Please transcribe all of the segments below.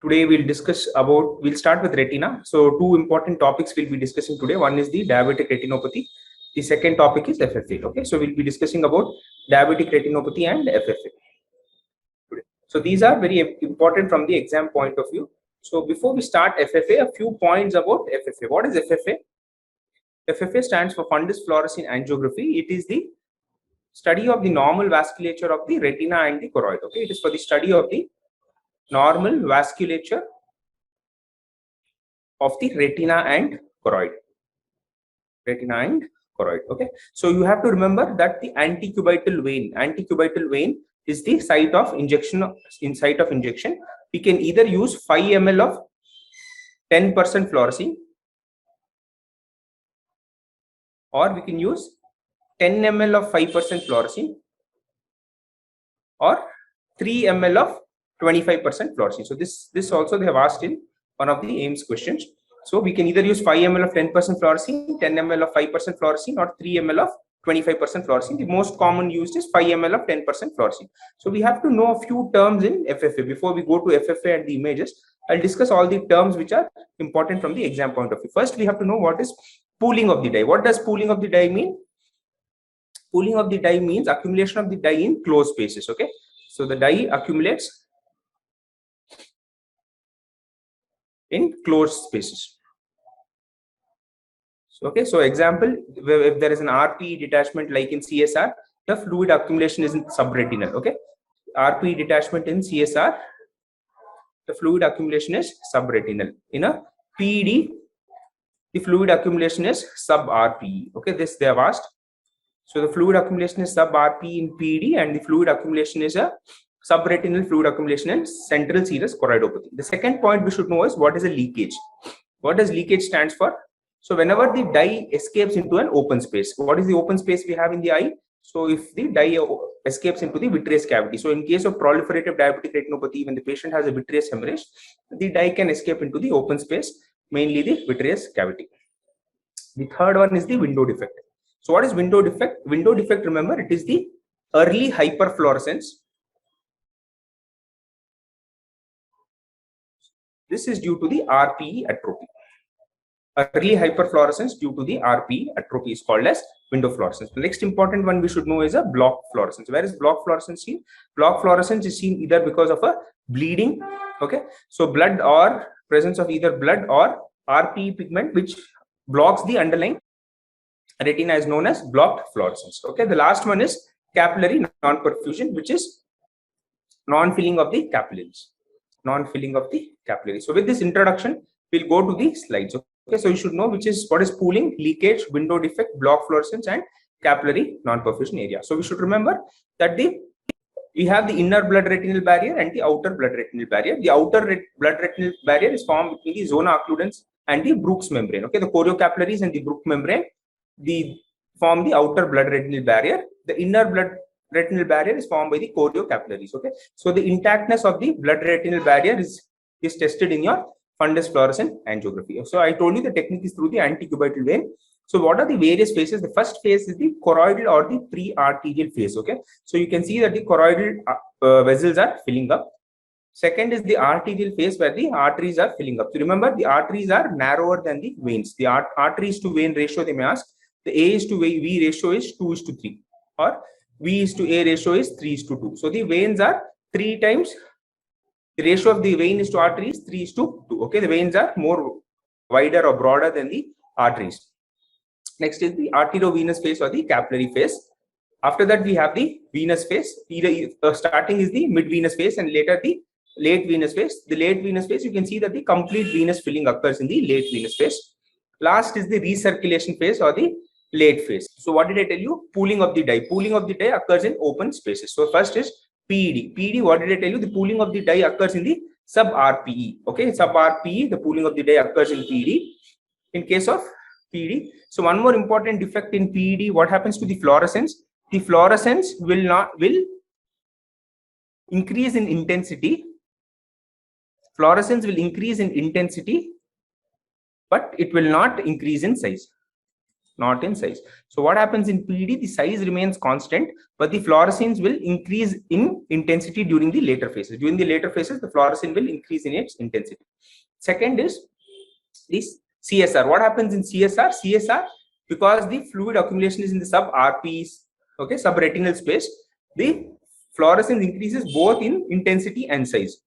Today we'll start with retina. So two important topics we'll be discussing today. One is the diabetic retinopathy. The second topic is FFA. Okay, so we'll be discussing about diabetic retinopathy and FFA today. So these are very important from the exam point of view. So before we start FFA, a few points about FFA. What is FFA? FFA stands for fundus fluorescein angiography. It is the study of the normal vasculature of the retina and the choroid. Okay, it is for the study of the normal vasculature of the retina and choroid. Okay, so you have to remember that the antecubital vein is the site of injection. We can either use 5 ml of 10% fluorescein, or we can use 10 ml of 5% fluorescein, or 3 ml of 25% fluorescein. So this also they have asked in one of the AIIMS questions. So we can either use 5 ml of 10% fluorescein, 10 ml of 5% fluorescein, or 3 ml of 25% fluorescein. The most common used is 5 ml of 10% fluorescein. So we have to know a few terms in FFA. Before we go to FFA and the images, I'll discuss all the terms which are important from the exam point of view. First, we have to know what is pooling of the dye. What does pooling of the dye mean? Pooling of the dye means accumulation of the dye in closed spaces. Okay, so the dye accumulates in closed spaces. Okay, so example, if there is an RPE detachment like in CSR, the fluid accumulation is in subretinal. Okay, RPE detachment in CSR, the fluid accumulation is subretinal. In a PED, the fluid accumulation is sub RPE. Okay, this they have asked. So the fluid accumulation is sub RPE in PED, and the fluid accumulation is a subretinal fluid accumulation in central serous choroidopathy. The second point we should know is what is a leakage. What does leakage stands for? So whenever the dye escapes into an open space, what is the open space we have in the eye? So if the dye escapes into the vitreous cavity, so in case of proliferative diabetic retinopathy, when the patient has a vitreous hemorrhage, the dye can escape into the open space, mainly the vitreous cavity. The third one is the window defect. So what is window defect? Window defect, remember, it is the early hyperfluorescence. This is due to the RPE atrophy. Early hyperfluorescence due to the RPE atrophy is called as window fluorescence. The next important one we should know is a block fluorescence. Where is block fluorescence seen? Block fluorescence is seen either because of a bleeding, okay, so blood or presence of either blood or RPE pigment which blocks the underlying retina is known as blocked fluorescence. Okay, the last one is capillary non-perfusion, which is non-filling of the capillaries. So with this introduction, we'll go to the slides. Okay, so you should know what is pooling, leakage, window defect, block fluorescence, and capillary non-perfusion area. So we should remember that we have the inner blood retinal barrier and the outer blood retinal barrier. The outer blood retinal barrier is formed between the zona occludens and the Bruch's membrane. Okay, the choriocapillaries and the Bruch membrane form the outer blood retinal barrier. The inner blood retinal barrier is formed by the choriocapillaries. Okay, so the intactness of the blood retinal barrier is tested in your fundus fluorescent angiography. So I told you the technique is through the antecubital vein. So what are the various phases? The first phase is the choroidal or the pre-arterial phase. Okay, so you can see that the choroidal vessels are filling up. Second is the arterial phase where the arteries are filling up. So remember, the arteries are narrower than the veins. The arteries to vein ratio, they may ask, the A is to V ratio is 2:3, or V is to A ratio is 3:2. So the veins are 3 times. The ratio of the vein is to artery is 3:2. Okay, the veins are more wider or broader than the arteries. Next is the arteriovenous phase or the capillary phase. After that, we have the venous phase. Starting is the mid-venous phase and later the late venous phase. The late venous phase, you can see that the complete venous filling occurs in the late venous phase. Last is the recirculation phase or the late phase. So what did I tell you? Pooling of the dye. Pooling of the dye occurs in open spaces. So first is PED. PED, what did I tell you? The pooling of the dye occurs in the sub-RPE. Okay, sub-RPE, the pooling of the dye occurs in PED. In case of PED, so one more important defect in PED, what happens to the fluorescence? The fluorescence will increase in intensity. Fluorescence will increase in intensity, but it will not increase in size. not in size. So what happens in PD? The size remains constant, but the fluorescence will increase in intensity during the later phases. During the later phases, the fluorescence will increase in its intensity. Second is this CSR. What happens in CSR? CSR, because the fluid accumulation is in the sub-RPs, okay, subretinal space, the fluorescence increases both in intensity and size.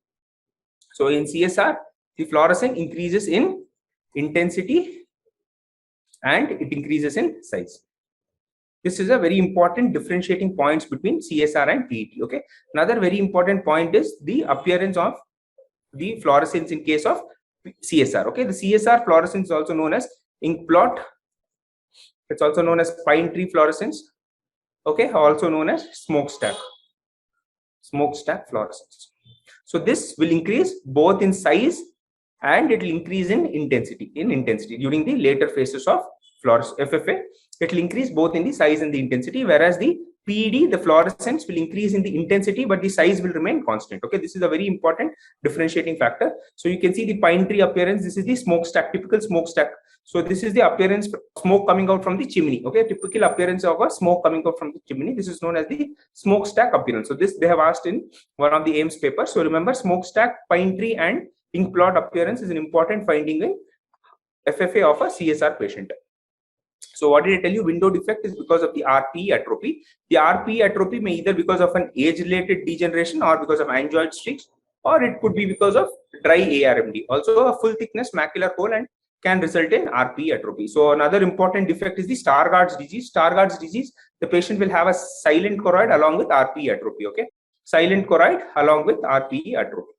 So in CSR, the fluorescence increases in intensity and it increases in size. This is a very important differentiating points between CSR and PET. Okay. Another very important point is the appearance of the fluorescence in case of CSR. Okay. The CSR fluorescence is also known as ink blot. It's also known as pine tree fluorescence. Okay. Also known as smokestack fluorescence. So this will increase both in size and it will increase in intensity. During the later phases of FFA, it will increase both in the size and the intensity, whereas the PED, the fluorescence will increase in the intensity, but the size will remain constant. Okay, this is a very important differentiating factor. So you can see the pine tree appearance. This is the smokestack, typical smokestack. So this is the appearance of smoke coming out from the chimney. Okay, typical appearance of a smoke coming out from the chimney. This is known as the smokestack appearance. So this they have asked in one of the AIIMS papers. So remember, smokestack, pine tree, and ink blot appearance is an important finding in FFA of a CSR patient. So what did I tell you? Window defect is because of the RPE atrophy. The RPE atrophy may either because of an age-related degeneration or because of angioid streaks, or it could be because of dry ARMD. Also a full thickness macular hole and can result in RPE atrophy. So another important defect is the Stargardt's disease. Stargardt's disease, the patient will have a silent choroid along with RPE atrophy. Okay, silent choroid along with RPE atrophy.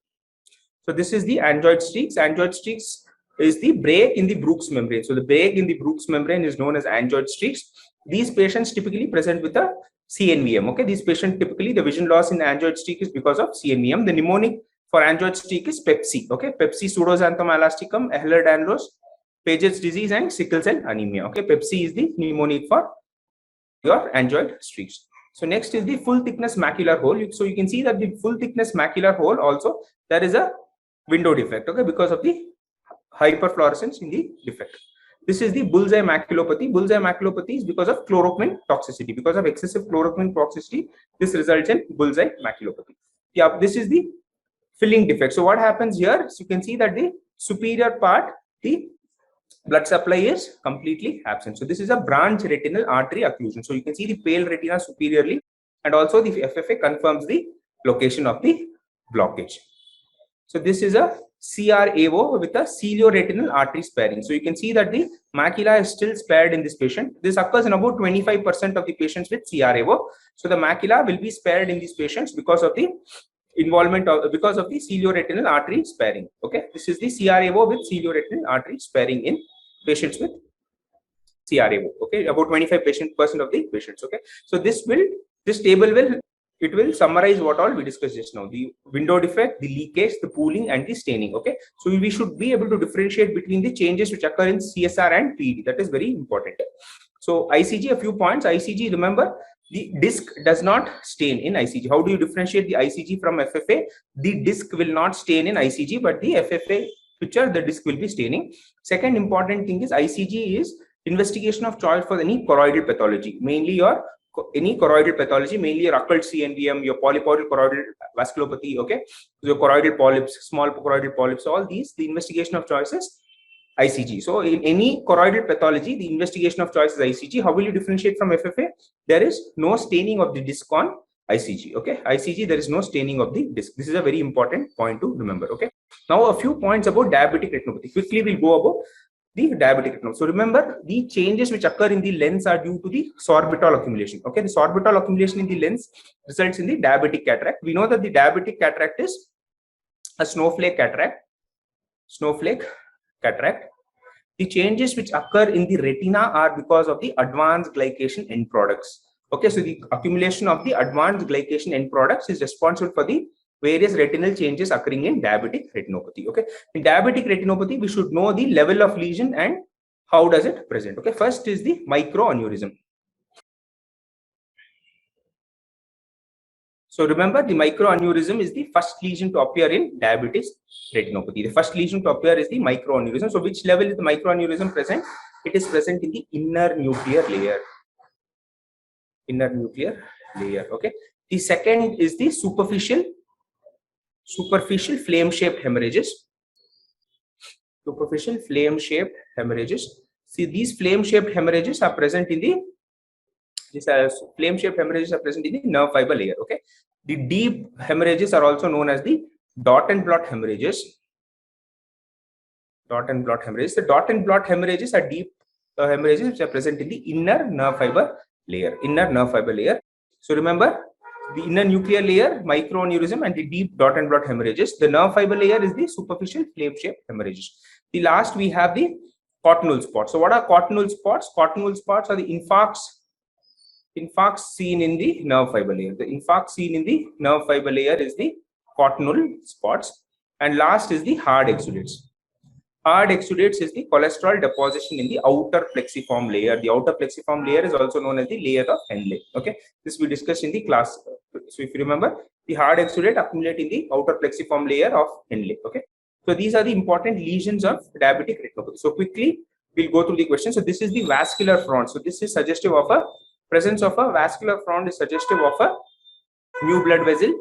So this is the angioid streaks. Angioid streaks is the break in the Brooks membrane. So the break in the Brooks membrane is known as angioid streaks. These patients typically present with a CNVM. Okay, these patients typically the vision loss in angioid streak is because of CNVM. The mnemonic for angioid streak is PEPSI. Okay, PEPSI, pseudoxanthoma elasticum, Ehlers-Danlos, Paget's disease, and sickle cell anemia. Okay, PEPSI is the mnemonic for your angioid streaks. So next is the full thickness macular hole. So you can see that the full thickness macular hole also there is a window defect. Okay, because of the hyperfluorescence in the defect. This is the bullseye maculopathy. Bullseye maculopathy is because of chloroquine toxicity. Because of excessive chloroquine toxicity, this results in bullseye maculopathy. Yeah, this is the filling defect. So what happens here? So you can see that the superior part, the blood supply is completely absent. So this is a branch retinal artery occlusion. So you can see the pale retina superiorly, and also the FFA confirms the location of the blockage. So this is a CRAO with a cilioretinal artery sparing. So you can see that the macula is still spared in this patient. This occurs in about 25% of the patients with CRAO. So the macula will be spared in these patients because of the involvement of the cilioretinal artery sparing. Okay, this is the CRAO with cilioretinal artery sparing in patients with CRAO. Okay, about 25% of the patients. Okay, so this table will summarize what all we discussed just now: the window defect, the leakage, the pooling, and the staining. Okay, so we should be able to differentiate between the changes which occur in CSR and PED. That is very important. So ICG, a few points. ICG, remember, the disc does not stain in ICG. How do you differentiate the ICG from FFA? The disc will not stain in ICG, but the FFA picture, the disc will be staining. Second important thing is ICG is investigation of choice for any choroidal pathology, mainly any choroidal pathology, mainly your occult CNVM, your polypoidal choroidal vasculopathy, okay, your choroidal polyps, small choroidal polyps, all these, the investigation of choice is ICG. So in any choroidal pathology, the investigation of choice is ICG. How will you differentiate from FFA? There is no staining of the disc on ICG. Okay, ICG, there is no staining of the disc. This is a very important point to remember. Okay, now a few points about diabetic retinopathy. Quickly we'll go about the diabetic retinopathy. So remember, the changes which occur in the lens are due to the sorbitol accumulation. Okay, the sorbitol accumulation in the lens results in the diabetic cataract. We know that the diabetic cataract is a snowflake cataract. The changes which occur in the retina are because of the advanced glycation end products. Okay, so the accumulation of the advanced glycation end products is responsible for the various retinal changes occurring in diabetic retinopathy. Okay, in diabetic retinopathy, we should know the level of lesion and how does it present. Okay, first is the microaneurysm. So remember, the microaneurysm is the first lesion to appear in diabetic retinopathy. The first lesion to appear is the microaneurysm. So which level is the microaneurysm present? it is present in the inner nuclear layer. Inner nuclear layer. Okay. The second is the superficial flame-shaped hemorrhages. Superficial flame-shaped hemorrhages. See, these flame-shaped hemorrhages are present in the flame-shaped hemorrhages are present in the nerve fiber layer. Okay. The deep hemorrhages are also known as the dot and blot hemorrhages. Dot and blot hemorrhages. The dot and blot hemorrhages are deep hemorrhages which are present in the inner nerve fiber layer. Inner nerve fiber layer. So remember, the inner nuclear layer, microaneurysm, and the deep dot and blot hemorrhages. The nerve fiber layer is the superficial flame-shaped hemorrhages. The last we have the cottonwool spots. So what are cottonwool spots? Cottonwool spots are the infarcts seen in the nerve fiber layer. The infarct seen in the nerve fiber layer is the cottonwool spots. And last is the hard exudates. Hard exudates is the cholesterol deposition in the outer plexiform layer. The outer plexiform layer is also known as the layer of Henle. Okay, this we discussed in the class. So if you remember, the hard exudate accumulate in the outer plexiform layer of Henle. Okay, so these are the important lesions of diabetic retinopathy. So quickly we'll go through the question. So this is the vascular front. So this is suggestive of a presence of a vascular front is suggestive of a new blood vessel.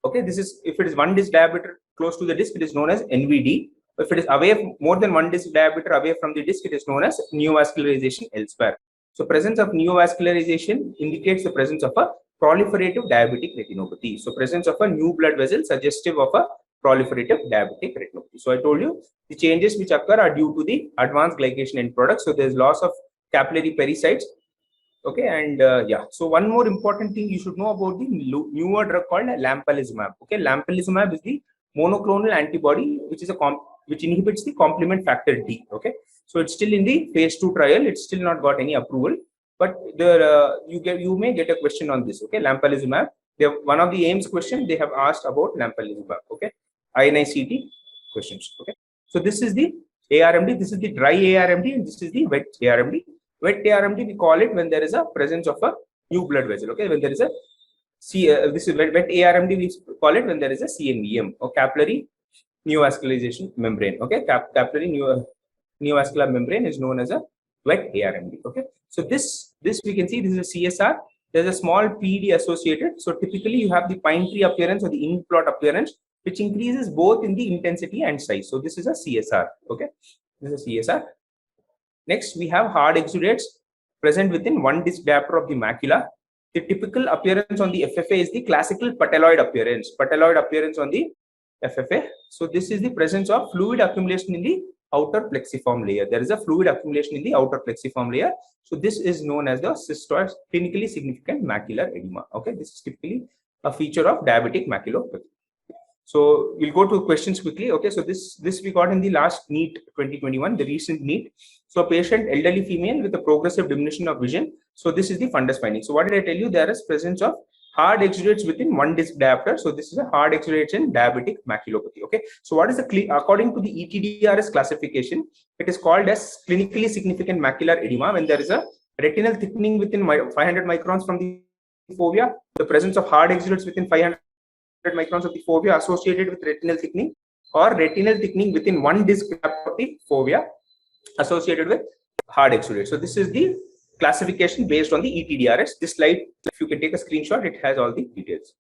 Okay, this is if it is one disc diameter close to the disc, it is known as NVD. If it is away more than one disc diameter away from the disc, it is known as neovascularization elsewhere. So presence of neovascularization indicates the presence of a proliferative diabetic retinopathy. So presence of a new blood vessel suggestive of a proliferative diabetic retinopathy. So I told you the changes which occur are due to the advanced glycation end products. So there is loss of capillary pericytes. Okay, and yeah, so one more important thing you should know about the newer drug called lampalizumab. Okay, lampalizumab is the monoclonal antibody which inhibits the complement factor D. Okay, so it's still in the phase 2 trial. It's still not got any approval, but there you may get a question on this. Okay, lampalizumab. They have one of the AIIMS question they have asked about lampalizumab. Okay, INICT questions. Okay, so this is the ARMD. This is the dry ARMD, and this is the wet ARMD. Wet ARMD we call it when there is a presence of a new blood vessel. Okay, when there is a this is wet ARMD we call it when there is a CNVM or capillary neovascularization membrane. Okay, capillary neovascular membrane is known as a wet ARMD. Okay, so this we can see this is a CSR. There's a small PD associated. So typically you have the pine tree appearance or the ink plot appearance, which increases both in the intensity and size. So this is a CSR. Okay, this is a CSR. Next, we have hard exudates present within one disc diameter of the macula. The typical appearance on the FFA is the classical patelloid appearance. Patelloid appearance on the FFA. So this is the presence of fluid accumulation in the outer plexiform layer. There is a fluid accumulation in the outer plexiform layer. So this is known as the cystoid clinically significant macular edema. Okay, this is typically a feature of diabetic maculopathy. So we'll go to questions quickly. Okay, so this we got in the last NEET 2021, the recent NEET. So a patient, elderly female with a progressive diminution of vision. So this is the fundus finding. So what did I tell you? There is presence of hard exudates within one disc diameter. So this is a hard exudates in diabetic maculopathy. Okay, so what is the according to the ETDRS classification, it is called as clinically significant macular edema when there is a retinal thickening within 500 microns from the fovea, the presence of hard exudates within 500 microns of the fovea associated with retinal thickening, or retinal thickening within one disc of the fovea associated with hard exudates. So this is the classification based on the ETDRS. This slide, if you can take a screenshot, it has all the details.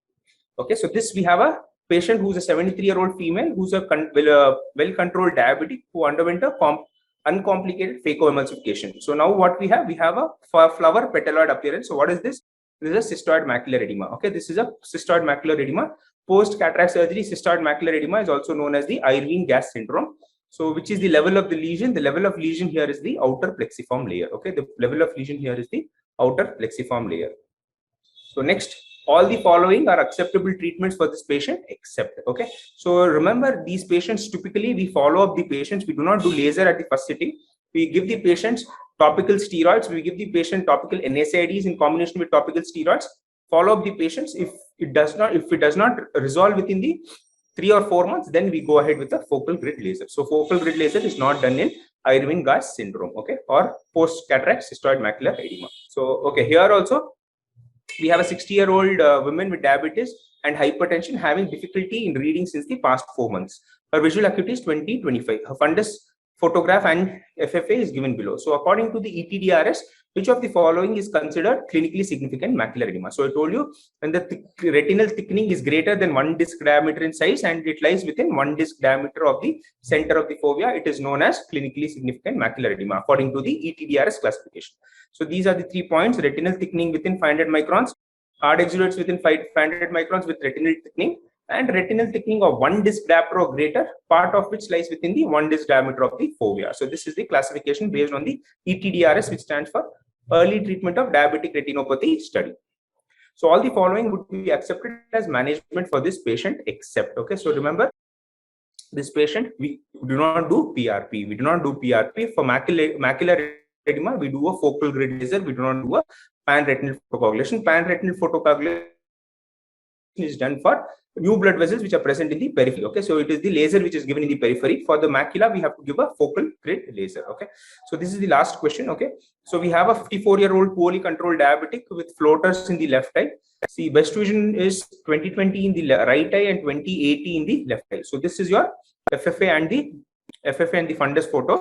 Okay, so this we have a patient who's a 73-year-old female who's a well-controlled diabetic who underwent a uncomplicated phacoemulsification. So now what we have a flower petalloid appearance. So what is this? This is a cystoid macular edema. Okay, this is a cystoid macular edema. Post cataract surgery, cystoid macular edema is also known as the Irving-Gass syndrome. So which is the level of the lesion? The level of lesion here is the outer plexiform layer. Okay, the level of lesion here is the outer plexiform layer. So next, all the following are acceptable treatments for this patient except. Okay, so remember these patients, typically we follow up the patients. We do not do laser at the first sitting. We give the patients topical steroids. We give the patient topical NSAIDs in combination with topical steroids. Follow up the patients. If it does not resolve within the 3 or 4 months, then we go ahead with the focal grid laser. So focal grid laser is not done in Irving-Gass syndrome, okay, or post cataract cystoid macular edema. So okay, here also we have a 60-year-old woman with diabetes and hypertension having difficulty in reading since the past 4 months. Her visual acuity is 20/25. Her fundus photograph and FFA is given below. So according to the ETDRS, which of the following is considered clinically significant macular edema? So I told you, when the retinal thickening is greater than 1 disc diameter in size and it lies within 1 disc diameter of the center of the fovea, it is known as clinically significant macular edema according to the ETDRS classification. So these are the 3 points: retinal thickening within 500 microns, hard exudates within 500 microns with retinal thickening, and retinal thickening of 1 disc diameter or greater, part of which lies within the 1 disc diameter of the fovea. So this is the classification based on the ETDRS, which stands for Early Treatment of Diabetic Retinopathy Study. So all the following would be accepted as management for this patient except, okay, so remember, this patient, we do not do PRP. We do not do PRP for macular edema. We do a focal grid laser. We do not do a pan-retinal photocoagulation. Pan-retinal photocoagulation is done for new blood vessels which are present in the periphery. Okay, so it is the laser which is given in the periphery. For the macula, we have to give a focal grid laser. Okay, so this is the last question. Okay, so we have a 54-year-old poorly controlled diabetic with floaters in the left eye. See, best vision is 20/20 in the right eye and 20/80 in the left eye. So this is your FFA and the fundus photo.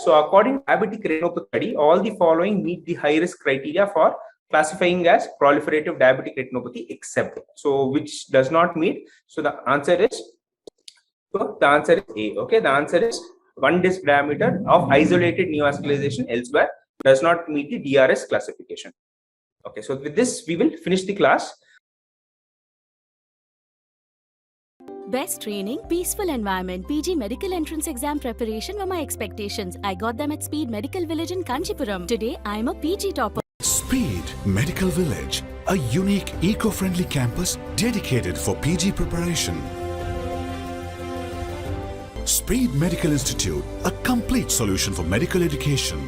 So according to diabetic retinopathy study, all the following meet the high risk criteria for classifying as proliferative diabetic retinopathy except, so which does not meet. So the answer is A. Okay, the answer is 1 disc diameter of isolated neovascularization elsewhere does not meet the DRS classification. Okay, so with this we will finish the class. Best training, peaceful environment, PG medical entrance exam preparation were my expectations. I got them at Speed Medical Village in Kanchipuram. Today I am a PG topper. Speed Medical Village, a unique eco-friendly campus dedicated for PG preparation. Speed Medical Institute, a complete solution for medical education.